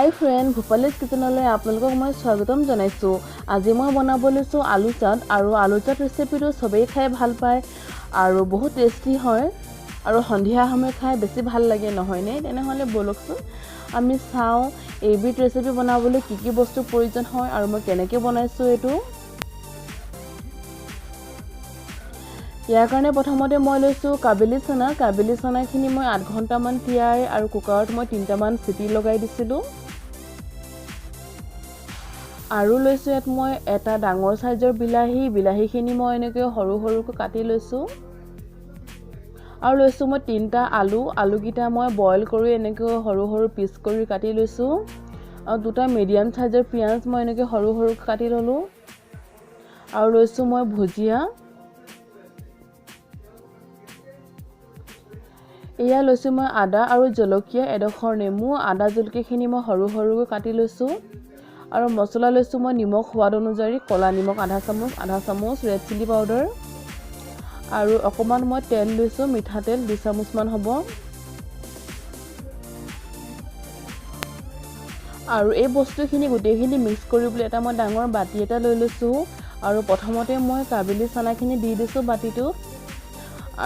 হাই friend, ভূপালীজ কিচেনলৈ আপোনালোকক মই স্বাগতম জনাইছোঁ। আজি মই বনাব লৈছোঁ আলু চাট আৰু আলু চাট ৰেচিপিটো চবেই খাই ভাল পায় আৰু বহুত টেষ্টি হয় আৰু সন্ধিয়া সময়ত খাই বেছি ভাল লাগে নহয়নে? তেনেহ'লে বলকচোন আমি চাওঁ এইবিধ ৰেচিপি বনাবলৈ কি কি বস্তুৰ প্ৰয়োজন হয় আৰু মই কেনেকৈ বনাইছোঁ এইটো। ইয়াৰ কাৰণে প্ৰথমতে মই লৈছোঁ কাবেলি চানা। কাবেলি চানাখিনি মই 8 ঘণ্টামান তিয়াই আৰু কুকাৰত মই 3টামান চিটি লগাই দিছিলোঁ। আৰু লৈছোঁ ইয়াত মই এটা ডাঙৰ সাইজৰ বিলাহীখিনি মই এনেকৈ সৰু সৰুকৈ কাটি লৈছোঁ। আৰু লৈছোঁ মই 3টা আলুকেইটা মই বইল কৰি এনেকৈ সৰু সৰু পিচ কৰি কাটি লৈছোঁ। আৰু 2টা মিডিয়াম সাইজৰ পিঁয়াজ মই এনেকৈ সৰু সৰুকৈ কাটি ল'লোঁ। আৰু লৈছোঁ মই ভুজিয়া। এয়া লৈছোঁ মই আদা আৰু জলকীয়া, এডোখৰ নেমু, আদা জলকীয়াখিনি মই সৰু সৰুকৈ কাটি লৈছোঁ। আৰু মছলা লৈছোঁ মই নিমখ সোৱাদ অনুযায়ী, ক'লা নিমখ আধা চামুচ, ৰেড চিলি পাউডাৰ আৰু অকণমান মই তেল লৈছোঁ, মিঠাতেল 2 চামুচমান হ'ব। আৰু এই বস্তুখিনি গোটেইখিনি মিক্স কৰিবলৈ এটা মই ডাঙৰ বাতি এটা লৈ লৈছোঁ। আৰু প্ৰথমতে মই কাবেলি চানাখিনি দি দিছোঁ বাতিটোত।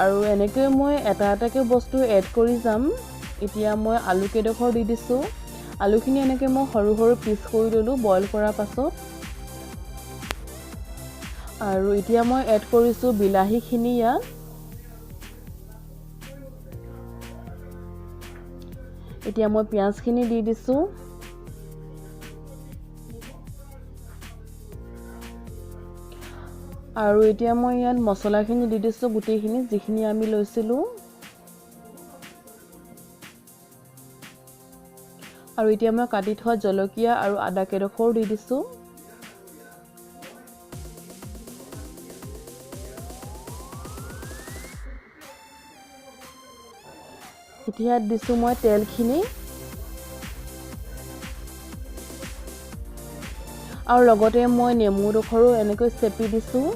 আৰু এনেকৈ মই এটা এটাকৈ বস্তু এড কৰি যাম। এতিয়া মই আলু কেইডোখৰ দি দিছোঁ। আলুখিনি এনেকৈ মই সৰু সৰু পিচ কৰি ল'লোঁ বইল কৰাৰ পাছত। আৰু এতিয়া মই এড কৰিছোঁ বিলাহীখিনি ইয়াত। এতিয়া মই পিঁয়াজখিনি দি দিছোঁ। আৰু এতিয়া মই ইয়াত মছলাখিনি দি দিছোঁ গোটেইখিনি যিখিনি আমি লৈছিলোঁ। আৰু এতিয়া মই কাটি থোৱা জলকীয়া আৰু আদা কেইডোখৰো দি দিছোঁ। এতিয়া দিছোঁ মই তেলখিনি। আৰু লগতে মই নেমুডোখৰো এনেকৈ চেপি দিছোঁ।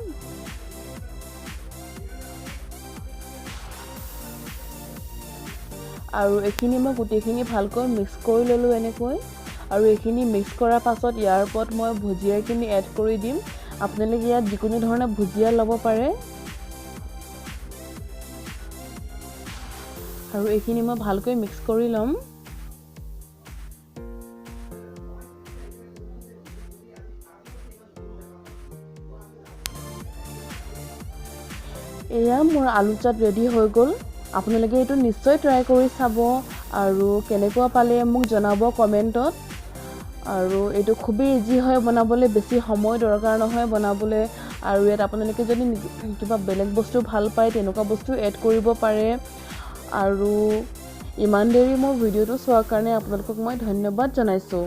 আৰু এইখিনি মই গোটেইখিনি ভালকৈ মিক্স কৰি ল'লোঁ এনেকৈ। আৰু এইখিনি মিক্স কৰাৰ পাছত ইয়াৰ ওপৰত মই ভুজিয়াখিনি এড কৰি দিম। আপোনালোকে ইয়াত যিকোনো ধৰণৰ ভুজিয়া ল'ব পাৰে। আৰু এইখিনি মই ভালকৈ মিক্স কৰি ল'ম। এয়া মোৰ আলু চাট ৰেডি হৈ গ'ল। আপোনালোকে এইটো নিশ্চয় ট্ৰাই কৰি চাব আৰু কেনেকুৱা পালে মোক জনাব কমেণ্টত। আৰু এইটো খুবেই ইজি হয় বনাবলৈ, বেছি সময় দৰকাৰ নহয় বনাবলৈ। আৰু ইয়াত আপোনালোকে যদি কিবা বেলেগ বস্তু ভাল পায় তেনেকুৱা বস্তু এড কৰিব পাৰে। আৰু ইমান দেৰি মোৰ ভিডিঅ'টো চোৱাৰ কাৰণে আপোনালোকক মই ধন্যবাদ জনাইছোঁ।